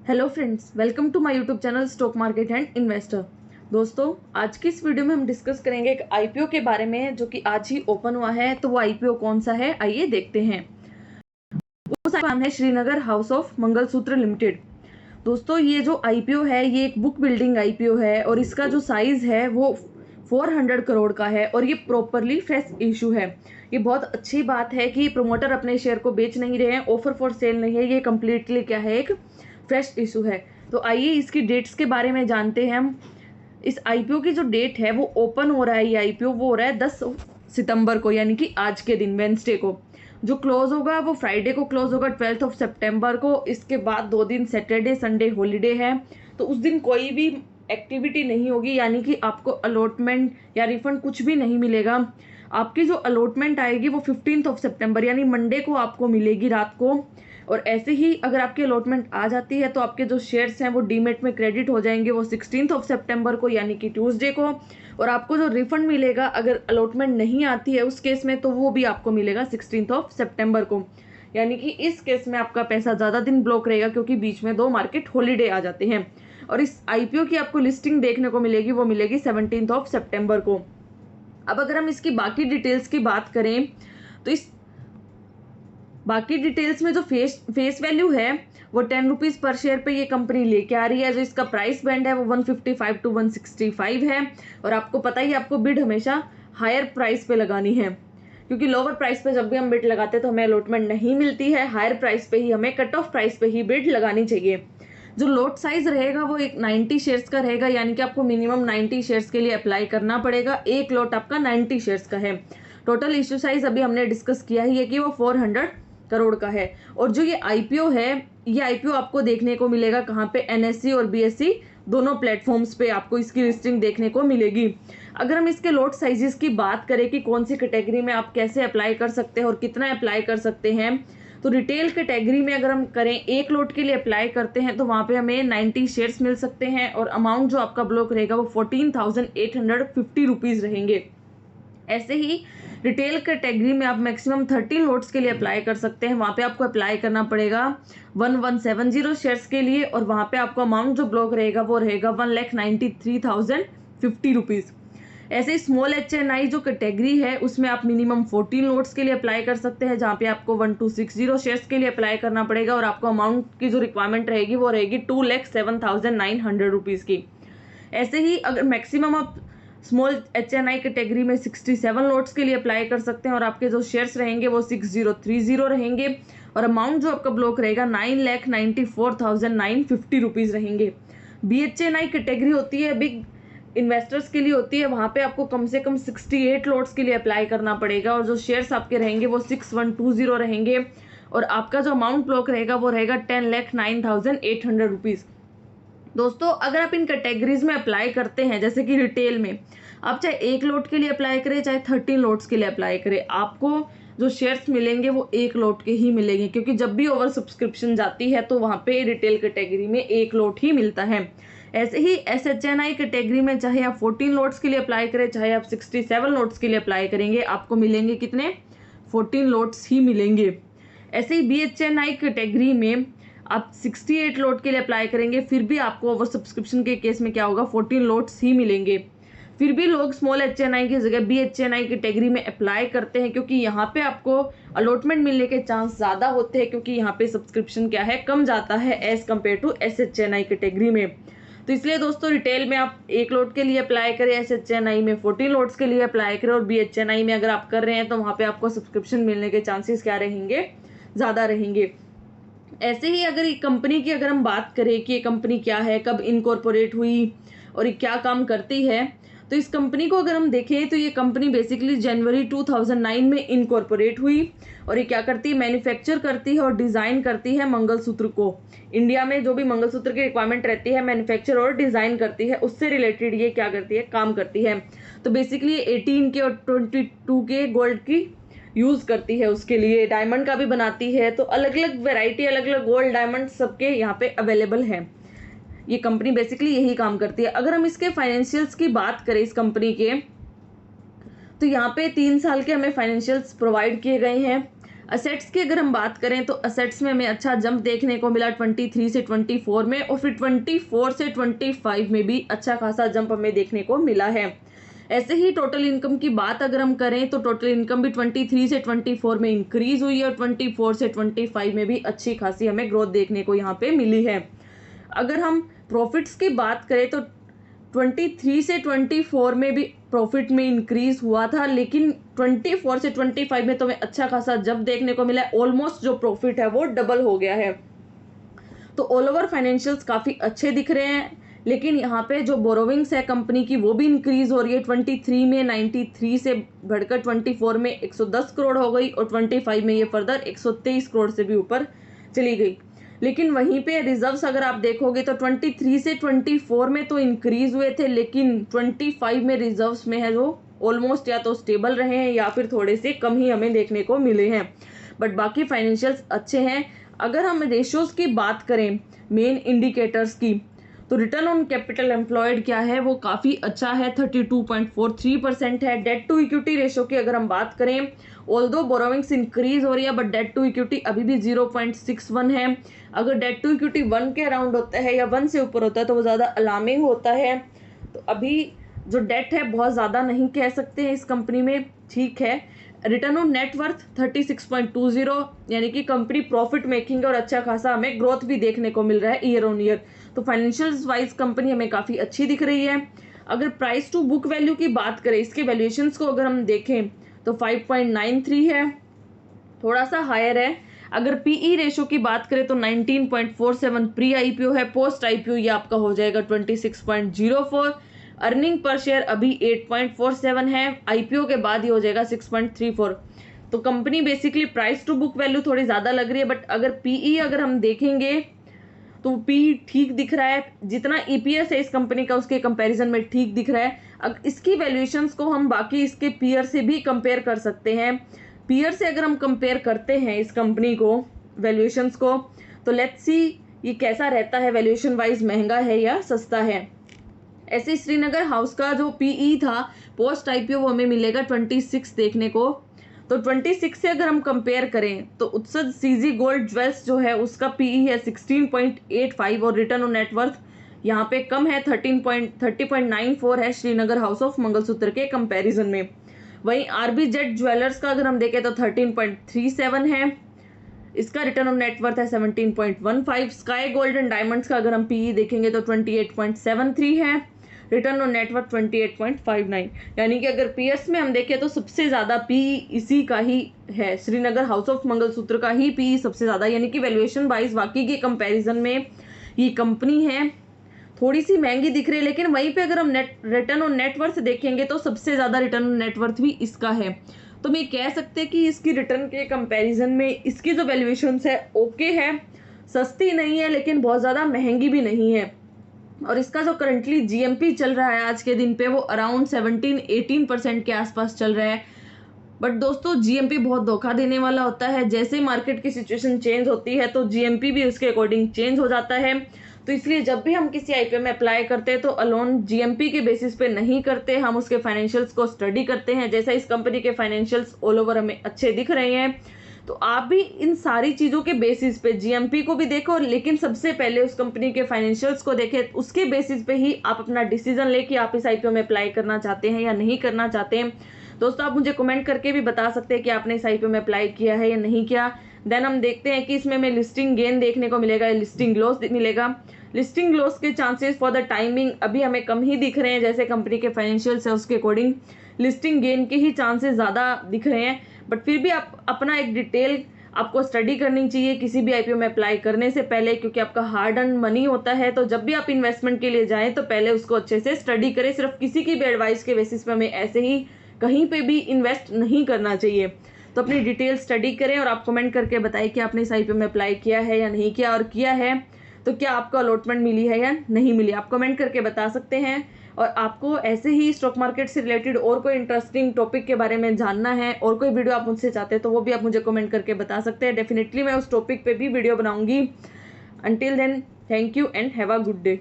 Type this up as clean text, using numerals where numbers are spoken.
Hello friends, welcome to my YouTube channel stock market and investor. दोस्तों, आज की इस वीडियो में हम डिस्कस करेंगे एक आईपीओ के बारे में जो कि आज ही ओपन हुआ है। तो वो आईपीओ कौन सा है, आइए देखते हैं। उस नाम है Srinagar house of mangalsutra limited. दोस्तों, ये जो आईपीओ है ये एक बुक बिल्डिंग आईपीओ है और इसका जो साइज है वो 400 करोड़ का है और ये प्रॉपरली फ्रेश इशू है। ये बहुत अच्छी बात है कि प्रमोटर अपने शेयर को बेच नहीं रहे हैं, ऑफर फॉर सेल नहीं है, ये कम्प्लीटली क्या है, एक फ्रेश इशू है। तो आइए इसकी डेट्स के बारे में जानते हैं हम। इस आईपीओ की जो डेट है वो ओपन हो रहा है, ये आईपीओ वो हो रहा है 10 सितंबर को, यानी कि आज के दिन वेंसडे को। जो क्लोज होगा वो फ्राइडे को क्लोज होगा 12 सितंबर को। इसके बाद 2 दिन सैटरडे संडे हॉलीडे है, तो उस दिन कोई भी एक्टिविटी नहीं होगी, यानी कि आपको अलॉटमेंट या रिफंड कुछ भी नहीं मिलेगा। आपकी जो अलॉटमेंट आएगी वो 15 सितंबर यानी मंडे को आपको मिलेगी रात को। और ऐसे ही अगर आपकी अलॉटमेंट आ जाती है तो आपके जो शेयर्स हैं वो डीमेट में क्रेडिट हो जाएंगे वो 16 सितंबर को यानी कि ट्यूसडे को। और आपको जो रिफंड मिलेगा अगर अलॉटमेंट नहीं आती है उस केस में, तो वो भी आपको मिलेगा 16 सितंबर को। यानी कि इस केस में आपका पैसा ज़्यादा दिन ब्लॉक रहेगा क्योंकि बीच में 2 मार्केट हॉलीडे आ जाते हैं। और इस आईपीओ की आपको लिस्टिंग देखने को मिलेगी, वो मिलेगी 17 सितंबर को। अब अगर हम इसकी बाकी डिटेल्स की बात करें तो इस बाकी डिटेल्स में जो फेस वैल्यू है वो 10 रुपीज़ पर शेयर पे ये कंपनी लेके आ रही है। जो इसका प्राइस बैंड है वो 155 to 165 है। और आपको पता ही है, आपको बिड हमेशा हायर प्राइस पे लगानी है, क्योंकि लोअर प्राइस पे जब भी हम बिड लगाते हैं तो हमें अलॉटमेंट नहीं मिलती है। हायर प्राइस पे ही हमें कट ऑफ प्राइस पे ही बिड लगानी चाहिए। जो लॉट साइज रहेगा वो एक 90 शेयर्स का रहेगा, यानी कि आपको मिनिमम 90 शेयर्स के लिए अप्लाई करना पड़ेगा। एक लॉट आपका 90 शेयर्स का है। टोटल इश्यू साइज अभी हमने डिस्कस किया ही है कि वो 400 करोड़ का है। और जो ये आईपीओ है, ये आईपीओ आपको देखने को मिलेगा कहाँ पे, एनएससी और बीएससी दोनों प्लेटफॉर्म्स पे आपको इसकी लिस्टिंग देखने को मिलेगी। अगर हम इसके लॉट साइजेस की बात करें कि कौन सी कैटेगरी में आप कैसे अप्लाई कर सकते हैं और कितना अप्लाई कर सकते हैं, तो रिटेल कैटेगरी में अगर हम करें, एक लॉट के लिए अप्लाई करते हैं तो वहाँ पे हमें 90 शेयर्स मिल सकते हैं और अमाउंट जो आपका ब्लॉक रहेगा वो 14,850 रुपीज़ रहेंगे। ऐसे ही रिटेल कैटेगरी में आप मैक्सिमम 30 लॉट्स के लिए अप्लाई कर सकते हैं। वहाँ पे आपको अप्लाई करना पड़ेगा 1170 शेयर्स के लिए और वहाँ पे आपको अमाउंट जो ब्लॉक रहेगा वो रहेगा 1,93,050 रुपीज़। ऐसे ही स्मॉल एचएनआई जो कैटेगरी है उसमें आप मिनिमम 14 लॉट्स के लिए अप्लाई कर सकते हैं, जहाँ पे आपको 1260 शेयर्स के लिए अप्लाई करना पड़ेगा और आपको अमाउंट की जो रिक्वायरमेंट रहेगी वो रहेगी 2,07,900 रुपीज़ की। ऐसे ही अगर मैक्सिमम आप स्मॉल एचएनआई कैटेगरी में 67 लॉट्स के लिए अप्लाई कर सकते हैं और आपके जो शेयर्स रहेंगे वो 6030 रहेंगे और अमाउंट जो आपका ब्लॉक रहेगा 9,94,950 रुपीज़ रहेंगे। बीएचएनआई कैटेगरी होती है, बिग इन्वेस्टर्स के लिए होती है। वहाँ पे आपको कम से कम 68 लॉट्स के लिए अप्लाई करना पड़ेगा और जो शेयर्स आपके रहेंगे वो 6120 रहेंगे और आपका जो अमाउंट ब्लॉक रहेगा वो रहेगा 10,09,800 रुपीज़। दोस्तों, अगर आप इन कैटेगरीज में अप्लाई करते हैं, जैसे कि रिटेल में आप चाहे एक लॉट के लिए अप्लाई करें चाहे 13 लॉट्स के लिए अप्लाई करें, आपको जो शेयर्स मिलेंगे वो एक लॉट के ही मिलेंगे, क्योंकि जब भी ओवर सब्सक्रिप्शन जाती है तो वहाँ पे रिटेल कैटेगरी में एक लॉट ही मिलता है। ऐसे ही एसएचएनआई कैटेगरी में चाहे आप 14 लॉट्स के लिए अप्लाई करें चाहे आप 67 लॉट्स के लिए अप्लाई करेंगे, आपको मिलेंगे कितने, 14 लॉट्स ही मिलेंगे। ऐसे ही बीएचएनआई कैटेगरी में आप 68 लॉट के लिए अप्लाई करेंगे, फिर भी आपको ओवर सब्सक्रिप्शन के केस में क्या होगा, 14 लॉट्स ही मिलेंगे। फिर भी लोग स्मॉल एचएनआई की जगह बीएचएनआई कैटेगरी में अप्लाई करते हैं, क्योंकि यहाँ पे आपको अलॉटमेंट मिलने के चांस ज़्यादा होते हैं, क्योंकि यहाँ पे सब्सक्रिप्शन क्या है, कम जाता है एज कम्पेयर टू एसएचएनआई कैटेगरी में। तो इसलिए दोस्तों, रिटेल में आप एक लॉट के लिए अप्लाई करें, एसएचएनआई में 14 लॉट्स के लिए अप्लाई करें और बीएचएनआई में अगर आप कर रहे हैं तो वहाँ पे आपको सब्सक्रिप्शन मिलने के चांसेस क्या रहेंगे, ज़्यादा रहेंगे। ऐसे ही अगर ये कंपनी की अगर हम बात करें कि ये कंपनी क्या है, कब इनकॉर्पोरेट हुई और ये क्या काम करती है, तो इस कंपनी को अगर हम देखें तो ये कंपनी बेसिकली जनवरी 2009 में इनकॉर्पोरेट हुई और ये क्या करती है, मैन्युफैक्चर करती है और डिज़ाइन करती है मंगलसूत्र को। इंडिया में जो भी मंगलसूत्र की रिक्वायरमेंट रहती है, मैन्युफैक्चर और डिज़ाइन करती है, उससे रिलेटेड ये क्या करती है, काम करती है। तो बेसिकली 18 के और 22 के गोल्ड की यूज़ करती है, उसके लिए डायमंड का भी बनाती है। तो अलग अलग वेराइटी, अलग अलग गोल्ड डायमंड सबके यहाँ पे अवेलेबल है। ये कंपनी बेसिकली यही काम करती है। अगर हम इसके फाइनेंशियल्स की बात करें इस कंपनी के, तो यहाँ पे 3 साल के हमें फाइनेंशियल्स प्रोवाइड किए गए हैं। असेट्स की अगर हम बात करें तो असेट्स में हमें अच्छा जंप देखने को मिला 23 से 24 में, और फिर 24 से 25 में भी अच्छा खासा जंप हमें देखने को मिला है। ऐसे ही टोटल इनकम की बात अगर हम करें तो टोटल इनकम भी 23 से 24 में इंक्रीज हुई है, और 24 से 25 में भी अच्छी खासी हमें ग्रोथ देखने को यहाँ पे मिली है। अगर हम प्रॉफिट्स की बात करें तो 23 से 24 में भी प्रॉफिट में इंक्रीज हुआ था, लेकिन 24 से 25 में तो हमें अच्छा खासा जंप देखने को मिला है। ऑलमोस्ट जो प्रॉफिट है वो डबल हो गया है। तो ऑल ओवर फाइनेंशियल्स काफ़ी अच्छे दिख रहे हैं, लेकिन यहाँ पे जो बोरोविंग्स है कंपनी की वो भी इंक्रीज हो रही है। 23 में 93 से बढ़कर 24 में 110 करोड़ हो गई, और 25 में ये फर्दर 123 करोड़ से भी ऊपर चली गई। लेकिन वहीं पे रिजर्व्स अगर आप देखोगे तो 23 से 24 में तो इंक्रीज हुए थे, लेकिन 25 में रिजर्व्स में है जो ऑलमोस्ट या तो स्टेबल रहे हैं या फिर थोड़े से कम ही हमें देखने को मिले हैं। बट बाकी फाइनेंशियल्स अच्छे हैं। अगर हम रेशियोज की बात करें मेन इंडिकेटर्स की, तो रिटर्न ऑन कैपिटल एम्प्लॉयड क्या है वो काफ़ी अच्छा है, 32.43% है। डेट टू इक्विटी रेशियो की अगर हम बात करें, ऑल्दो बोरोविंग्स इंक्रीज हो रही है बट डेट टू इक्विटी अभी भी 0.61 है। अगर डेट टू इक्विटी 1 के अराउंड होता है या 1 से ऊपर होता है तो वो ज़्यादा अलार्मिंग होता है। तो अभी जो डेट है बहुत ज़्यादा नहीं कह सकते हैं इस कंपनी में, ठीक है। रिटर्न ऑन नेटवर्थ 36.20, यानी कि कंपनी प्रॉफिट मेकिंग और अच्छा खासा हमें ग्रोथ भी देखने को मिल रहा है ईयर ऑन ईयर। तो फाइनेंशियल्स वाइज कंपनी हमें काफ़ी अच्छी दिख रही है। अगर प्राइस टू बुक वैल्यू की बात करें, इसके वैल्यूएशंस को अगर हम देखें तो 5.93 है, थोड़ा सा हायर है। अगर पीई रेशो की बात करें तो 19.47 प्री आईपीओ है, पोस्ट आईपीओ ये आपका हो जाएगा 26.04। अर्निंग पर शेयर अभी 8.47 है, आईपीओ के बाद ही हो जाएगा 6.34। तो company basically price to book value थोड़ी ज़्यादा लग रही है, बट अगर पीई अगर हम देखेंगे तो पी ठीक दिख रहा है। जितना ईपीएस है इस कंपनी का उसके कंपैरिजन में ठीक दिख रहा है। अब इसकी वैल्यूएशंस को हम बाकी इसके पीयर से भी कंपेयर कर सकते हैं। पीयर से अगर हम कंपेयर करते हैं इस कंपनी को वैल्यूएशंस को, तो लेट्स सी ये कैसा रहता है, वैल्यूएशन वाइज महंगा है या सस्ता है। ऐसे श्रीनगर हाउस का जो पीई था पोस्ट आईपीओ वो हमें मिलेगा 26 देखने को। तो 26 से अगर हम कंपेयर करें तो उत्सद सीजी गोल्ड ज्वेल्स जो है उसका पीई है 16.85, और रिटर्न ऑन नेटवर्थ यहाँ पे कम है 30.94 है श्रीनगर हाउस ऑफ मंगलसूत्र के कंपैरिजन में। वहीं आरबी जेट ज्वेलर्स का अगर हम देखें तो 13.37 है, इसका रिटर्न ऑन नेटवर्थ है 17.15। स्काई गोल्ड एंड डायमंड्स का अगर हम पीई देखेंगे तो 28.73 है, रिटर्न ऑन नेटवर्थ 28.59। यानी कि अगर पीएस में हम देखें तो सबसे ज़्यादा पीई इसी का ही है, श्रीनगर हाउस ऑफ मंगलसूत्र का ही पीई सबसे ज़्यादा, यानी कि वैल्यूएशन वाइज बाकी के कंपैरिजन में ये कंपनी है थोड़ी सी महंगी दिख रही है। लेकिन वहीं पे अगर हम रिटर्न ऑन नेटवर्थ देखेंगे तो सबसे ज़्यादा रिटर्न ऑन नेटवर्थ भी इसका है। तो हम ये कह सकते हैं कि इसकी रिटर्न के कंपैरिजन में इसकी जो वैल्यूएशन है ओके है, सस्ती नहीं है लेकिन बहुत ज़्यादा महंगी भी नहीं है। और इसका जो करंटली जीएमपी चल रहा है आज के दिन पे वो अराउंड 17-18% के आसपास चल रहा है। बट दोस्तों जीएमपी बहुत धोखा देने वाला होता है, जैसे मार्केट की सिचुएशन चेंज होती है तो जीएमपी भी उसके अकॉर्डिंग चेंज हो जाता है। तो इसलिए जब भी हम किसी आईपीओ में अप्लाई करते हैं तो अलोन जीएमपी के बेसिस पे नहीं करते, हम उसके फाइनेंशियल्स को स्टडी करते हैं। जैसा इस कंपनी के फाइनेंशियल्स ऑल ओवर हमें अच्छे दिख रहे हैं, तो आप भी इन सारी चीज़ों के बेसिस पे जीएमपी को भी देखो, लेकिन सबसे पहले उस कंपनी के फाइनेंशियल्स को देखें। उसके बेसिस पे ही आप अपना डिसीजन ले कि आप इस आईपीओ में अप्लाई करना चाहते हैं या नहीं करना चाहते हैं। दोस्तों आप मुझे कमेंट करके भी बता सकते हैं कि आपने इस आईपीओ में अप्लाई किया है या नहीं किया। देन हम देखते हैं कि इसमें हमें लिस्टिंग गेन देखने को मिलेगा या लिस्टिंग लॉस मिलेगा। लिस्टिंग लॉस के चांसेस फॉर द टाइमिंग अभी हमें कम ही दिख रहे हैं, जैसे कंपनी के फाइनेंशियल्स है उसके अकॉर्डिंग लिस्टिंग गेन के ही चांसेस ज़्यादा दिख रहे हैं। बट फिर भी आप अपना एक डिटेल आपको स्टडी करनी चाहिए किसी भी आईपीओ में अप्लाई करने से पहले, क्योंकि आपका हार्ड अर्न मनी होता है। तो जब भी आप इन्वेस्टमेंट के लिए जाएं तो पहले उसको अच्छे से स्टडी करें। सिर्फ किसी की भी एडवाइस के बेसिस पे हमें ऐसे ही कहीं पे भी इन्वेस्ट नहीं करना चाहिए। तो अपनी डिटेल स्टडी करें और आप कमेंट करके बताएं कि आपने इस आईपीओ में अप्लाई किया है या नहीं किया, और किया है तो क्या आपको अलॉटमेंट मिली है या नहीं मिली, आप कमेंट करके बता सकते हैं। और आपको ऐसे ही स्टॉक मार्केट से रिलेटेड और कोई इंटरेस्टिंग टॉपिक के बारे में जानना है और कोई वीडियो आप मुझसे चाहते हैं तो वो भी आप मुझे कमेंट करके बता सकते हैं। डेफिनेटली मैं उस टॉपिक पे भी वीडियो बनाऊंगी। Until then thank you and have a good day.